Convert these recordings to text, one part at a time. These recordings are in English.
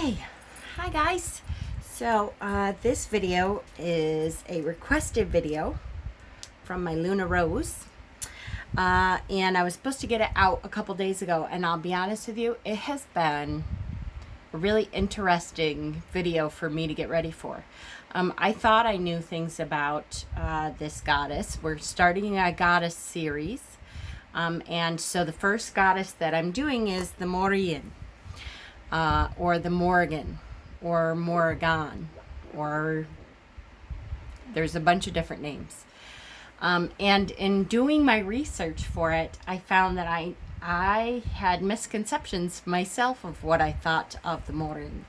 Okay, hi guys. So this video is a requested video from my Luna Rose. And I was supposed to get it out a couple days ago, and I'll be honest with you, it has been a really interesting video for me to get ready for. I thought I knew things about this goddess. We're starting a goddess series. And so the first goddess that I'm doing is the Morrigan. Or the Morrigan, or Morrigan, or there's a bunch of different names. And in doing my research for it, I found that I had misconceptions myself of what I thought of the Morrigan.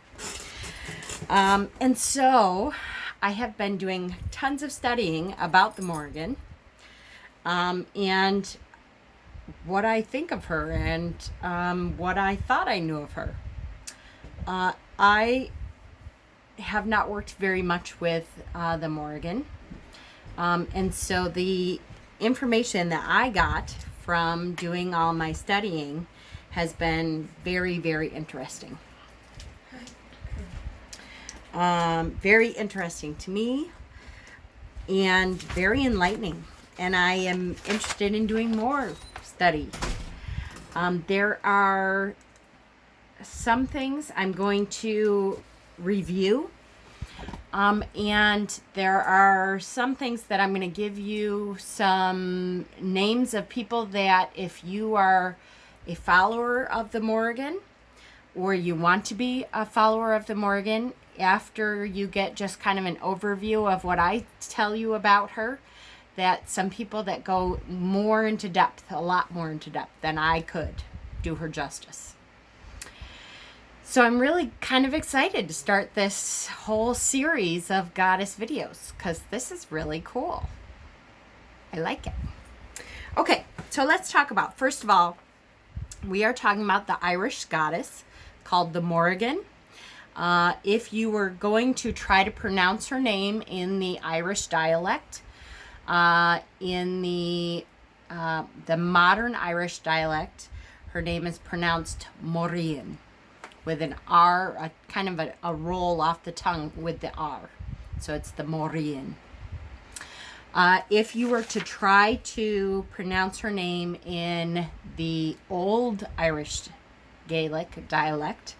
And so I have been doing tons of studying about the Morrigan, and what I think of her, and what I thought I knew of her. I have not worked very much with the Morrigan, and so the information that I got from doing all my studying has been very, very interesting. Very interesting to me and very enlightening, and I am interested in doing more study. There are some things I'm going to review, and there are some things that I'm going to give you some names of people that, if you are a follower of the Morrigan, or you want to be a follower of the Morrigan, after you get just kind of an overview of what I tell you about her, that some people that go more into depth, a lot more into depth than I could do her justice. So I'm really kind of excited to start this whole series of goddess videos, because this is really cool. I like it. Okay, so let's talk about, first of all, we are talking about the Irish goddess called the Morrigan. If you were going to try to pronounce her name in the Irish dialect, in the modern Irish dialect, her name is pronounced Morrigan, with an R, a kind of a roll off the tongue with the R. So it's the Morrigan. If you were to try to pronounce her name in the old Irish Gaelic dialect,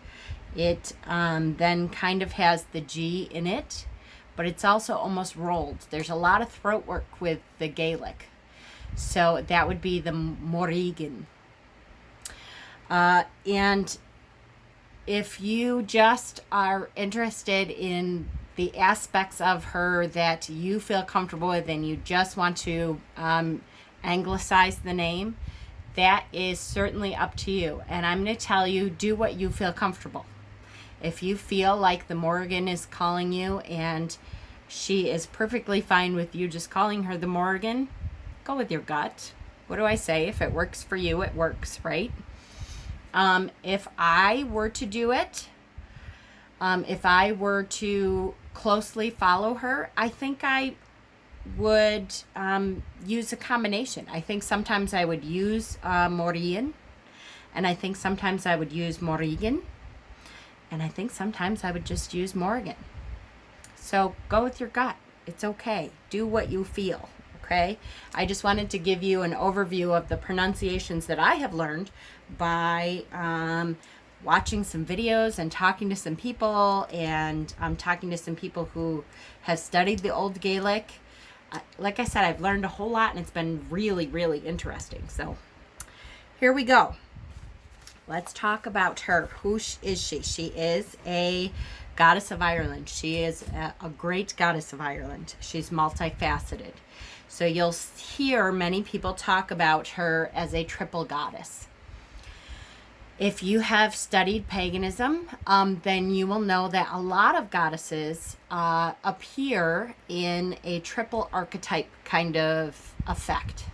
it then kind of has the G in it, but it's also almost rolled. There's a lot of throat work with the Gaelic. So that would be the Morrigan. And if you just are interested in the aspects of her that you feel comfortable with, and you just want to anglicize the name, that is certainly up to you. And I'm going to tell you, do what you feel comfortable. If you feel like the Morrigan is calling you and she is perfectly fine with you just calling her the Morrigan, go with your gut. What do I say? If it works for you, it works, right? If I were to do it, if I were to closely follow her, I think I would use a combination. I think sometimes I would use Morrigan, and I think sometimes I would use Morrigan, and I think sometimes I would just use Morrigan. So go with your gut. It's okay. Do what you feel. Okay? I just wanted to give you an overview of the pronunciations that I have learned by watching some videos and talking to some people, and talking to some people who have studied the Old Gaelic. Like I said, I've learned a whole lot, and it's been really, really interesting. So here we go. Let's talk about her. Who is she? She is a goddess of Ireland. She is a great goddess of Ireland. She's multifaceted. So you'll hear many people talk about her as a triple goddess. If you have studied paganism, then you will know that a lot of goddesses appear in a triple archetype kind of effect.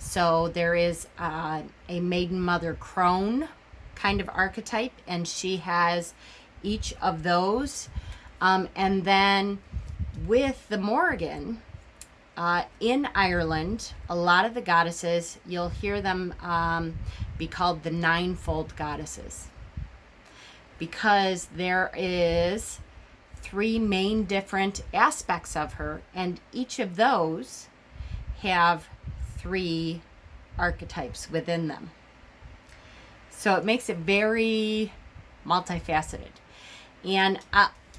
So there is a maiden mother crone kind of archetype, and she has each of those. And then with the Morrigan, in Ireland, a lot of the goddesses, you'll hear them be called the ninefold goddesses. because there is 3 main different aspects of her, and each of those have 3 archetypes within them. So it makes it very multifaceted. And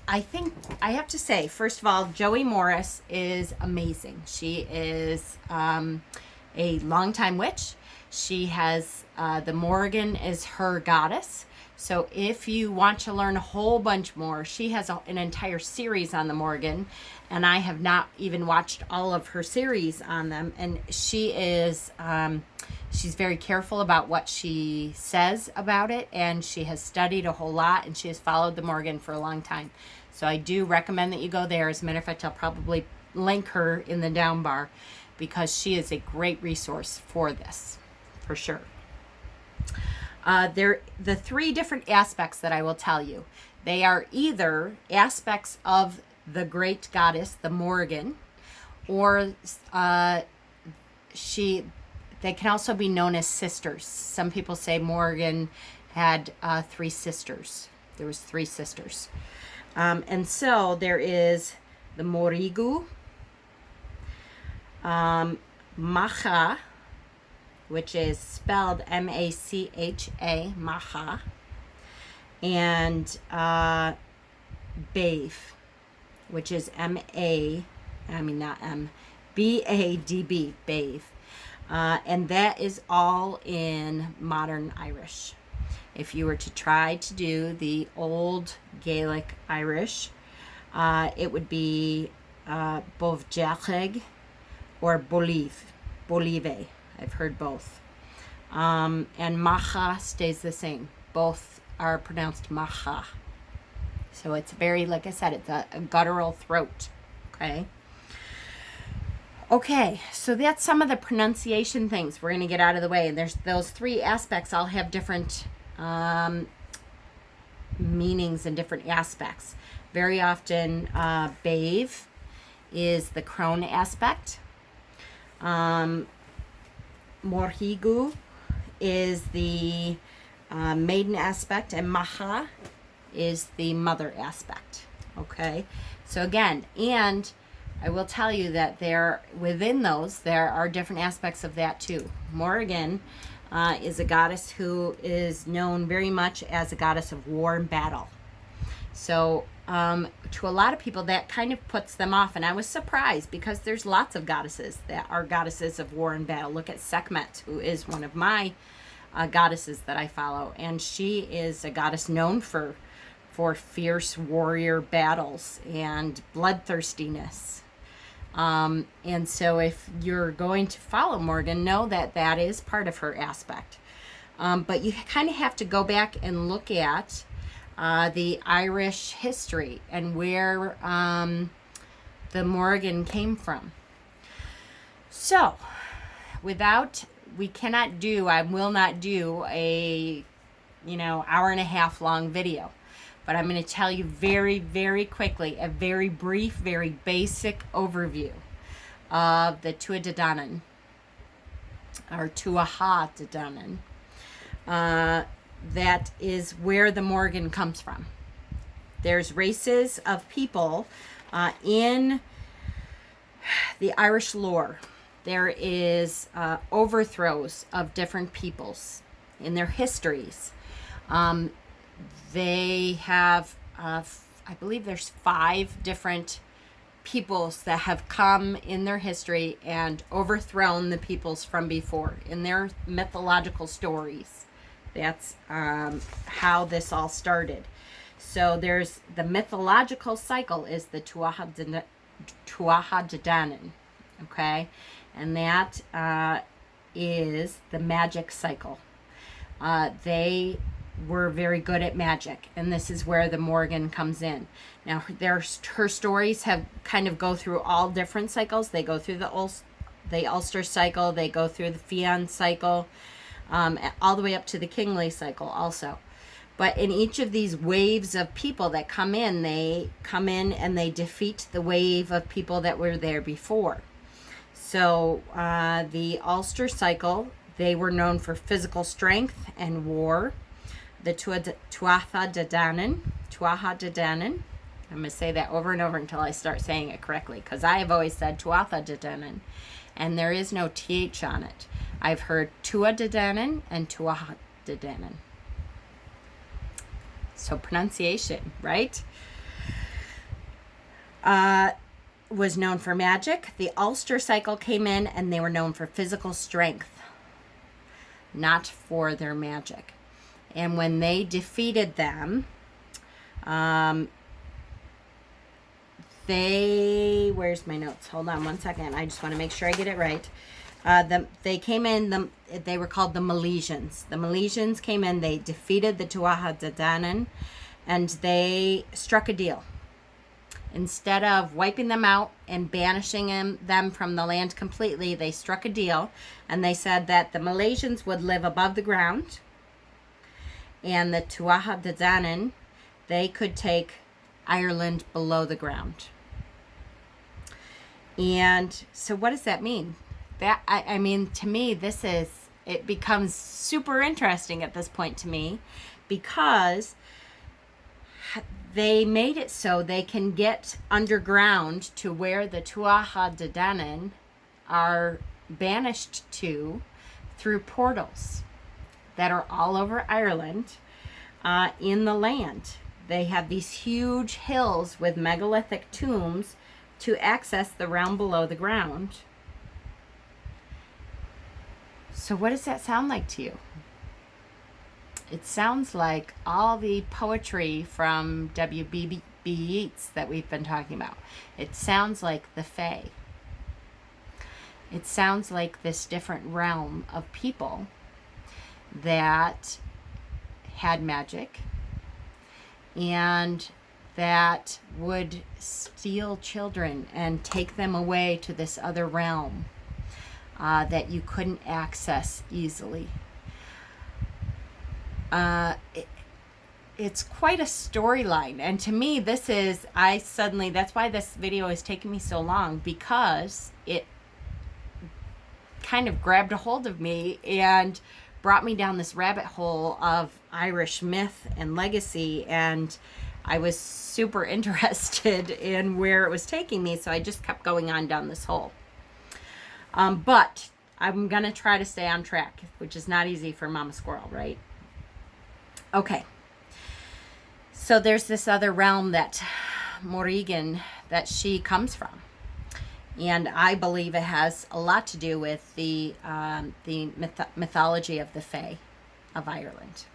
I think I have to say, first of all, Joey Morris is amazing. She is a longtime witch. She has the Morrigan is her goddess. So if you want to learn a whole bunch more, she has an entire series on the Morrigan, and I have not even watched all of her series on them. And she is she's very careful about what she says about it, and she has studied a whole lot, and she has followed the Morrigan for a long time. So I do recommend that you go there. As a matter of fact, I'll probably link her in the down bar, because she is a great resource for this, for sure. The 3 different aspects that I will tell you, they are either aspects of the great goddess, the Morrigan, or they can also be known as sisters. Some people say Morrigan had 3 sisters. There was 3 sisters. And so there is the Morigu, Macha, which is spelled M-A-C-H-A, Macha, and Bave, which is B-A-D-B, Bave. And that is all in modern Irish. If you were to try to do the old Gaelic Irish, it would be Bovjacheg or Bolive. I've heard both. And Macha stays the same. Both are pronounced Macha. So it's very, like I said, it's a guttural throat. Okay, so that's some of the pronunciation things we're going to get out of the way. And there's those 3 aspects all have different meanings and different aspects. Very often, Bave is the crone aspect. Morhigu is the maiden aspect, and Macha is the mother aspect. Okay, so again, and I will tell you that within those there are different aspects of that too. Morrigan is a goddess who is known very much as a goddess of war and battle. So to a lot of people that kind of puts them off, and I was surprised because there's lots of goddesses that are goddesses of war and battle. Look at Sekhmet, who is one of my goddesses that I follow, and she is a goddess known for fierce warrior battles and bloodthirstiness. And so if you're going to follow Morrigan, know that that is part of her aspect. But you kind of have to go back and look at the Irish history and where the Morrigan came from. So I will not do a hour and a half long video, but I'm going to tell you very, very quickly a very brief, very basic overview of the Tuatha Dé Danann, or Tuatha Dé Danann. That is where the Morrigan comes from. There's races of people in the Irish lore. There is overthrows of different peoples in their histories. They have, I believe there's 5 different peoples that have come in their history and overthrown the peoples from before in their mythological stories. That's how this all started. So there's the mythological cycle is the Tuatha Dé Danann, okay? And that is the magic cycle. They were very good at magic, and this is where the Morrigan comes in. Now, her stories have kind of go through all different cycles. They go through the Ulster cycle, they go through the Fionn cycle, all the way up to the Kingly cycle also. But in each of these waves of people that come in, they come in and they defeat the wave of people that were there before. So the Ulster cycle, they were known for physical strength and war. the Tuatha De Danann. I'm going to say that over and over until I start saying it correctly, because I have always said Tuatha De Danann, and there is no TH on it. I've heard Tua De Danann and Tuatha De Danann. So pronunciation, right? Was known for magic. The Ulster cycle came in, and they were known for physical strength, not for their magic. And when they defeated them, where's my notes? Hold on one second. I just want to make sure I get it right. They came in, they were called the Milesians. The Milesians came in, they defeated the Tuatha De Danann, and they struck a deal. Instead of wiping them out and banishing them from the land completely, they struck a deal, and they said that the Milesians would live above the ground, and the Tuatha De Danann, they could take Ireland below the ground. And so what does that mean? That I mean, to me, it becomes super interesting at this point to me, because they made it so they can get underground to where the Tuatha De Danann are banished to through portals that are all over Ireland in the land. They have these huge hills with megalithic tombs to access the realm below the ground. So what does that sound like to you? It sounds like all the poetry from W.B. Yeats that we've been talking about. It sounds like the Fae. It sounds like this different realm of people that had magic and that would steal children and take them away to this other realm that you couldn't access easily. It's quite a storyline, and to me that's why this video is taking me so long, because it kind of grabbed a hold of me and brought me down this rabbit hole of Irish myth and legacy, and I was super interested in where it was taking me, so I just kept going on down this hole. But I'm going to try to stay on track, which is not easy for Mama Squirrel, right? Okay. So there's this other realm that Morrigan, that she comes from. And I believe it has a lot to do with the mythology of the Fae of Ireland.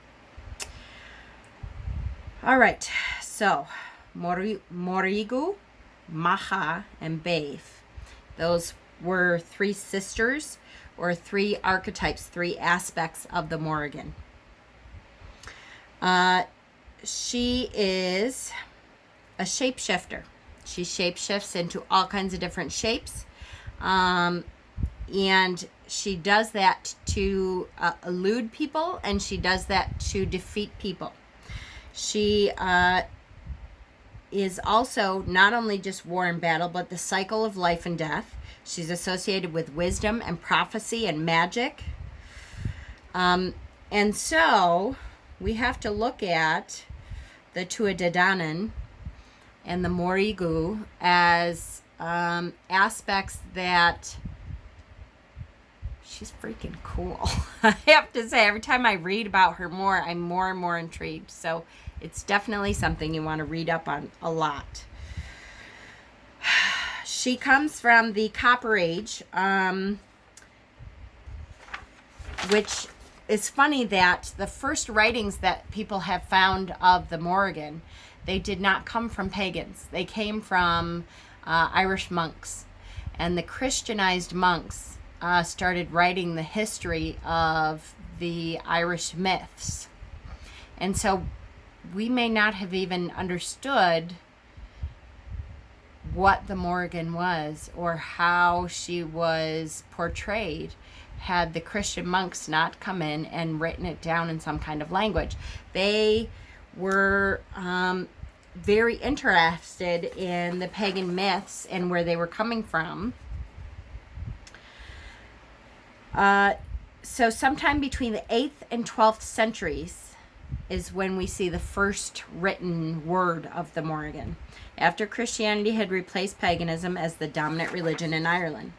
All right. So Morrigu, Macha, and Beith. Those were three sisters, or three archetypes, three aspects of the Morrigan. She is a shapeshifter. She shapeshifts into all kinds of different shapes. And she does that to elude people, and she does that to defeat people. She is also not only just war and battle, but the cycle of life and death. She's associated with wisdom and prophecy and magic. And so we have to look at the Tuatha De Danann and the Morrigu as aspects that she's freaking cool. I have to say, every time I read about her more, I'm more and more intrigued. So it's definitely something you want to read up on a lot. She comes from the Copper Age, which is funny that the first writings that people have found of the Morrigan, they did not come from pagans. They came from Irish monks. And the Christianized monks started writing the history of the Irish myths. And so we may not have even understood what the Morrigan was or how she was portrayed had the Christian monks not come in and written it down in some kind of language. They were very interested in the pagan myths and where they were coming from. So sometime between the 8th and 12th centuries, is when we see the first written word of the Morrigan, after Christianity had replaced paganism as the dominant religion in Ireland.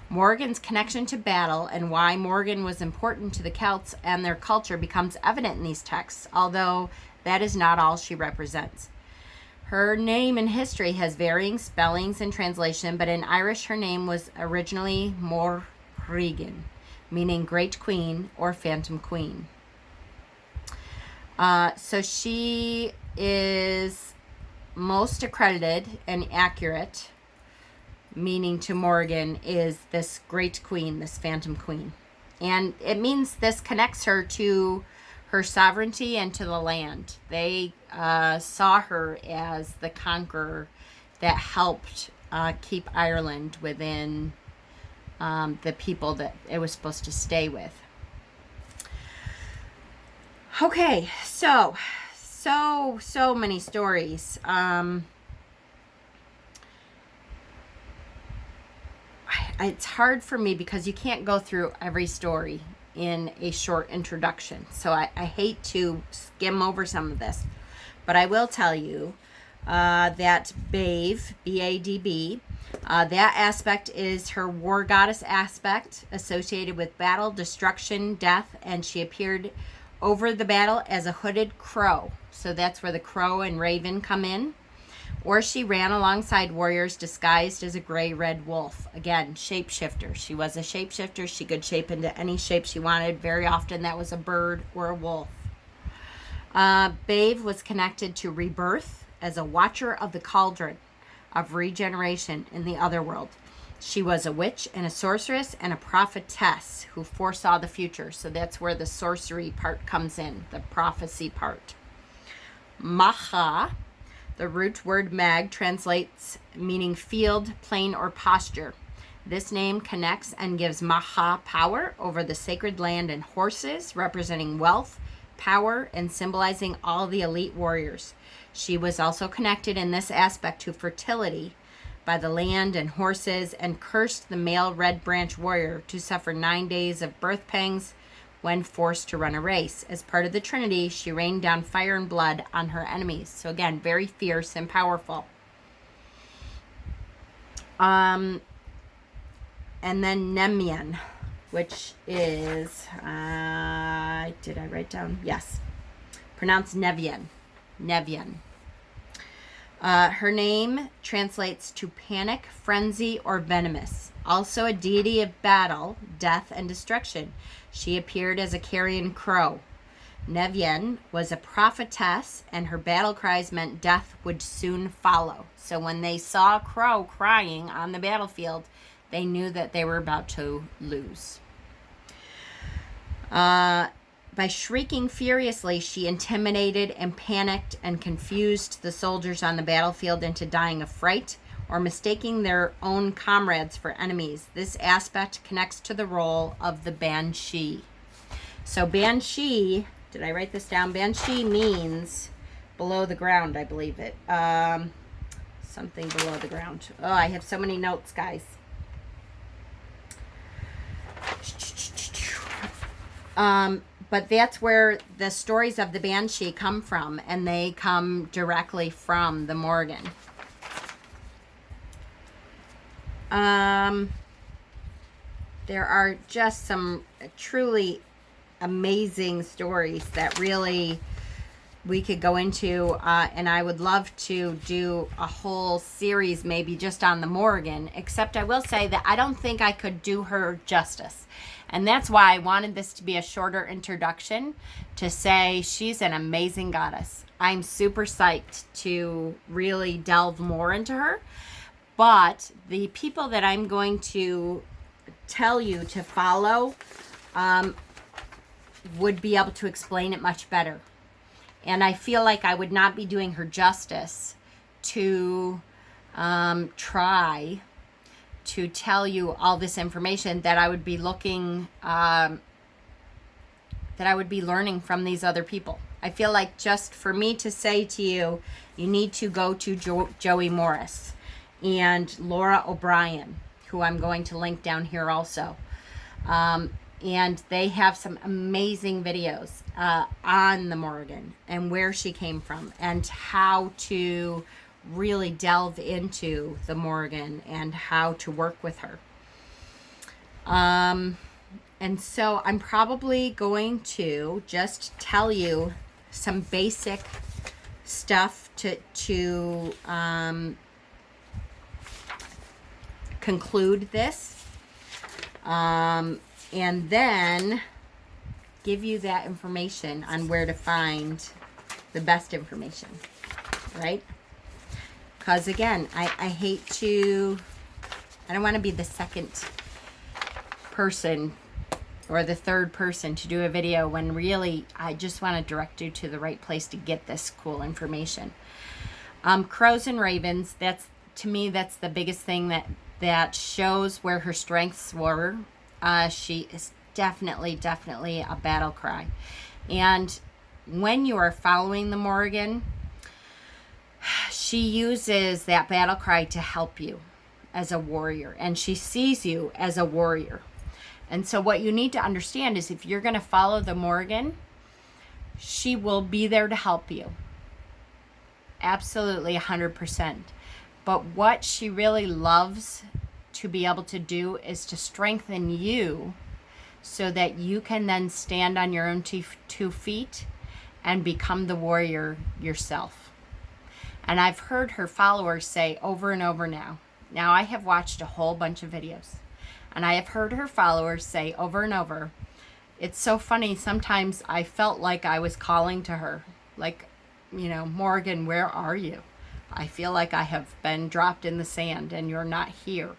Morrigan's connection to battle and why Morrigan was important to the Celts and their culture becomes evident in these texts, although that is not all she represents. Her name in history has varying spellings and translation, but in Irish her name was originally Morrigan, meaning great queen or phantom queen. So she is most accredited and accurate meaning to Morrigan is this great queen, this phantom queen. And it means this connects her to her sovereignty and to the land. They saw her as the conqueror that helped keep Ireland within the people that it was supposed to stay with. Okay, so many stories. It's hard for me because you can't go through every story in a short introduction. So I hate to skim over some of this. But I will tell you that Badb, B-A-D-B, that aspect is her war goddess aspect associated with battle, destruction, death, and she appeared over the battle as a hooded crow. So that's where the crow and raven come in. Or she ran alongside warriors disguised as a gray-red wolf. Again, shapeshifter. She was a shapeshifter. She could shape into any shape she wanted. Very often that was a bird or a wolf. Badb was connected to rebirth as a watcher of the cauldron of regeneration in the other world. She was a witch and a sorceress and a prophetess who foresaw the future. So that's where the sorcery part comes in, the prophecy part. Macha, the root word mag, translates meaning field, plain, or posture. This name connects and gives Macha power over the sacred land and horses, representing wealth, power, and symbolizing all the elite warriors. She was also connected in this aspect to fertility by the land and horses, and cursed the male red branch warrior to suffer 9 days of birth pangs when forced to run a race. As part of the Trinity, she rained down fire and blood on her enemies. So again, very fierce and powerful. And then Nevian, which is, did I write down? Yes. Pronounced Nevian. Nevian. Her name translates to panic, frenzy, or venomous. Also a deity of battle, death, and destruction. She appeared as a carrion crow. Nevian was a prophetess, and her battle cries meant death would soon follow. So when they saw a crow crying on the battlefield, they knew that they were about to lose. By shrieking furiously, she intimidated and panicked and confused the soldiers on the battlefield into dying of fright or mistaking their own comrades for enemies. This aspect connects to the role of the banshee. So banshee, did I write this down? Banshee means below the ground, I believe it. Something below the ground. Oh, I have so many notes, guys. But that's where the stories of the banshee come from, and they come directly from the Morrigan. There are just some truly amazing stories that really we could go into, and I would love to do a whole series maybe just on the Morrigan, except I will say that I don't think I could do her justice. And that's why I wanted this to be a shorter introduction to say she's an amazing goddess. I'm super psyched to really delve more into her. But the people that I'm going to tell you to follow would be able to explain it much better. And I feel like I would not be doing her justice to try to tell you all this information that I would be looking, that I would be learning from these other people. I feel like just for me to say to you, you need to go to Joey Morris and Laura O'Brien, who I'm going to link down here also. And they have some amazing videos on the Morrigan and where she came from and how to really delve into the Morrigan and how to work with her. And so I'm probably going to just tell you some basic stuff to conclude this. And then give you that information on where to find the best information, right? Because again, I don't want to be the second person or the third person to do a video when really I just want to direct you to the right place to get this cool information. Crows and ravens, to me, that's the biggest thing that shows where her strengths were. She is definitely a battle cry. And when you are following the Morrigan, she uses that battle cry to help you as a warrior. And she sees you as a warrior. And so what you need to understand is if you're going to follow the Morrigan, she will be there to help you. Absolutely 100%. But what she really loves to be able to do is to strengthen you so that you can then stand on your own 2 feet and become the warrior yourself. And I've heard her followers say over and over now I have watched a whole bunch of videos, and I have heard her followers say over and over, it's so funny, sometimes I felt like I was calling to her, like, Morrigan, where are you? I feel like I have been dropped in the sand and you're not here.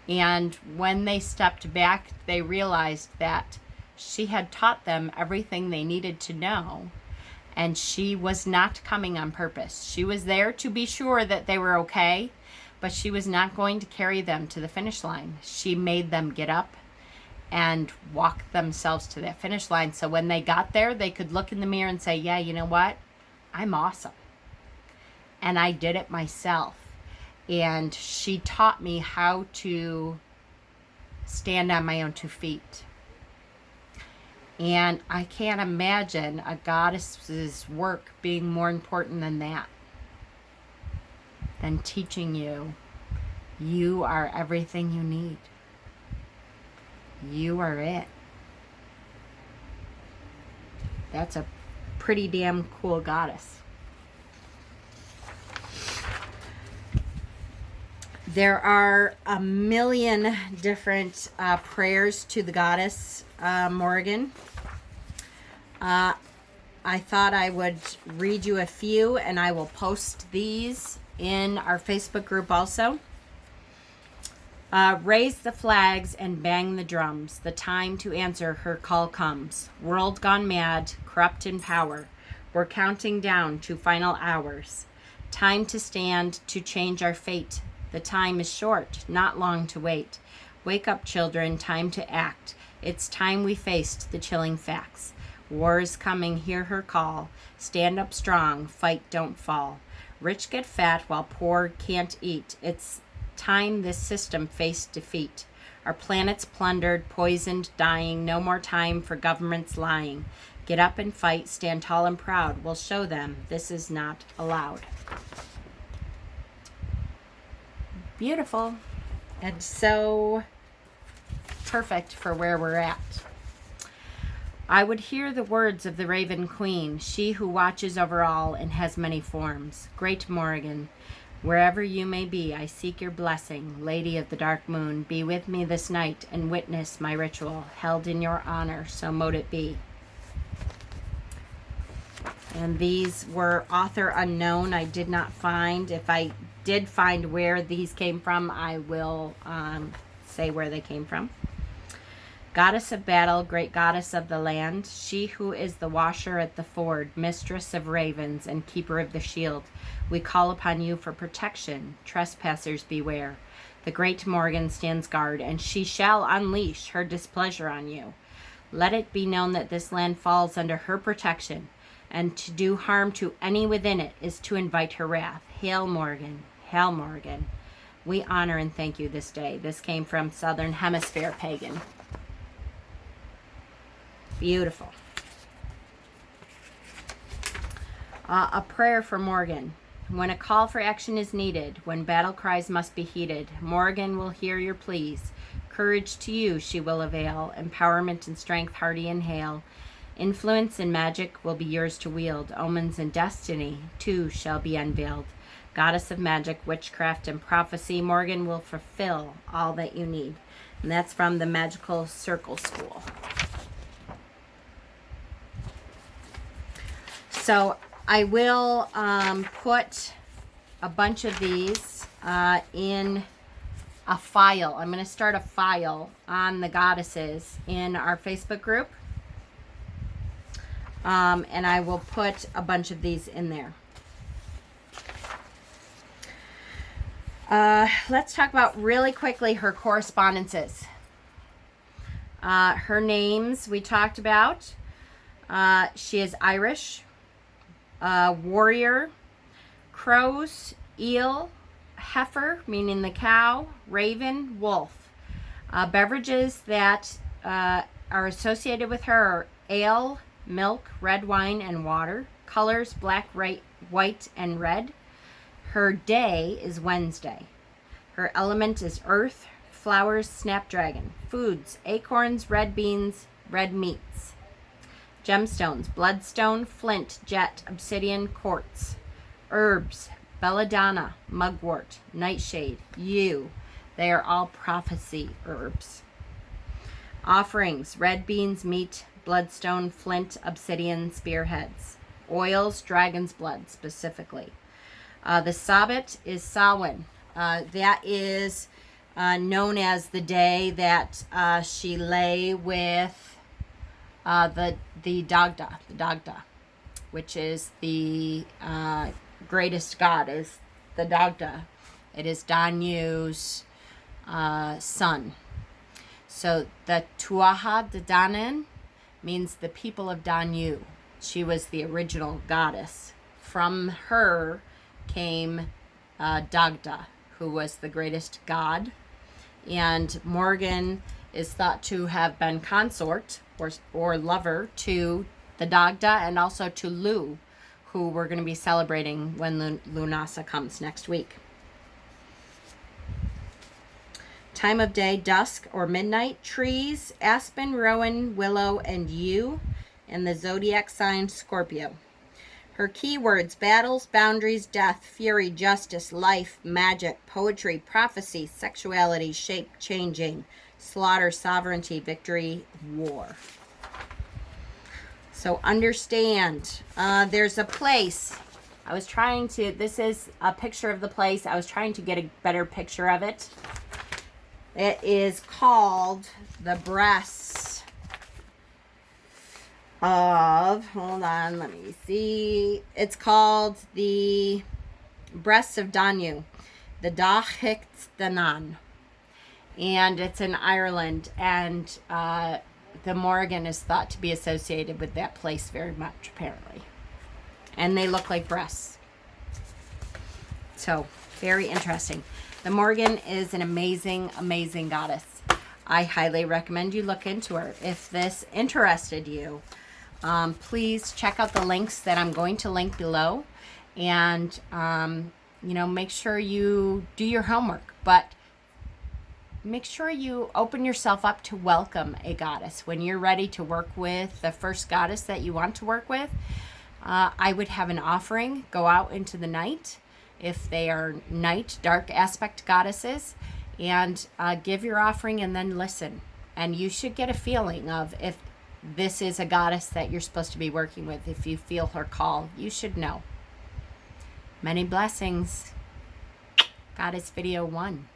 And when they stepped back, they realized that she had taught them everything they needed to know, and she was not coming on purpose. She was there to be sure that they were okay, but she was not going to carry them to the finish line. She made them get up and walk themselves to that finish line. So when they got there, they could look in the mirror and say, yeah, you know what? I'm awesome. And I did it myself. And she taught me how to stand on my own 2 feet. And I can't imagine a goddess's work being more important than that. Than teaching you are everything you need. You are it. That's a pretty damn cool goddess. There are a million different prayers to the goddess Morrigan. I thought I would read you a few, and I will post these in our Facebook group also. Raise the flags and bang the drums. The time to answer her call comes. World gone mad, corrupt in power. We're counting down to final hours. Time to stand, to change our fate. The time is short, not long to wait. Wake up, children, time to act. It's time we faced the chilling facts. War is coming, hear her call. Stand up strong, fight, don't fall. Rich get fat while poor can't eat. It's time this system faced defeat. Our planet's plundered, poisoned, dying. No more time for governments lying. Get up and fight, stand tall and proud. We'll show them this is not allowed. Beautiful. And so perfect for where we're at. I would hear the words of the Raven Queen, she who watches over all and has many forms. Great Morrigan, wherever you may be, I seek your blessing. Lady of the Dark Moon, be with me this night and witness my ritual, held in your honor, so mote it be. And these were author unknown. I did not find. If I did find where these came from, I will say where they came from. Goddess of battle, great goddess of the land, she who is the washer at the ford, mistress of ravens and keeper of the shield, we call upon you for protection. Trespassers beware. The great Morrigan stands guard, and she shall unleash her displeasure on you. Let it be known that this land falls under her protection, and to do harm to any within it is to invite her wrath. Hail Morrigan, hail Morrigan. We honor and thank you this day. This came from Southern Hemisphere Pagan. Beautiful. A prayer for Morrigan. When a call for action is needed, when battle cries must be heeded, Morrigan will hear your pleas. Courage to you she will avail, empowerment and strength hearty inhale. Influence and magic will be yours to wield, omens and destiny too shall be unveiled. Goddess of magic, witchcraft, and prophecy, Morrigan will fulfill all that you need. And that's from the Magical Circle School. So I will put a bunch of these in a file. I'm going to start a file on the goddesses in our Facebook group. And I will put a bunch of these in there. Let's talk about really quickly her correspondences. Her names we talked about. She is Irish, warrior, crows, eel, heifer, meaning the cow, raven, wolf. Beverages that are associated with her are ale, milk, red wine, and water. Colors, black, white, and red. Her day is Wednesday. Her element is earth, flowers, snapdragon. Foods, acorns, red beans, red meats. Gemstones, bloodstone, flint, jet, obsidian, quartz. Herbs, belladonna, mugwort, nightshade, yew. They are all prophecy herbs. Offerings, red beans, meat, bloodstone, flint, obsidian, spearheads. Oils, dragon's blood specifically. The Sabbath is Samhain. That is known as the day that she lay with the Dagda, which is the greatest god, is the Dagda. It is Danu's son. So the Tuatha De Danann means the people of Danu. She was the original goddess. From her came Dagda, who was the greatest god. And Morrigan is thought to have been consort or lover to the Dagda and also to Lu, who we're going to be celebrating when Lunasa comes next week. Time of day, dusk or midnight. Trees, aspen, rowan, willow, and yew. And the zodiac sign, Scorpio. Her keywords: battles, boundaries, death, fury, justice, life, magic, poetry, prophecy, sexuality, shape changing, slaughter, sovereignty, victory, war. So understand, there's a place. I was trying to, this is a picture of the place. I was trying to get a better picture of it. It is called the breasts of, hold on, let me see. It's called the breasts of Danu, the Dahichtdanan. And it's in Ireland, and the Morrigan is thought to be associated with that place very much, apparently. And they look like breasts. So, very interesting. The Morrigan is an amazing, amazing goddess. I highly recommend you look into her. If this interested you, please check out the links that I'm going to link below. And, make sure you do your homework. But make sure you open yourself up to welcome a goddess. When you're ready to work with the first goddess that you want to work with, I would have an offering go out into the night if they are night, dark aspect goddesses, and give your offering and then listen. And you should get a feeling of if this is a goddess that you're supposed to be working with. If you feel her call, you should know. Many blessings. Goddess video 1.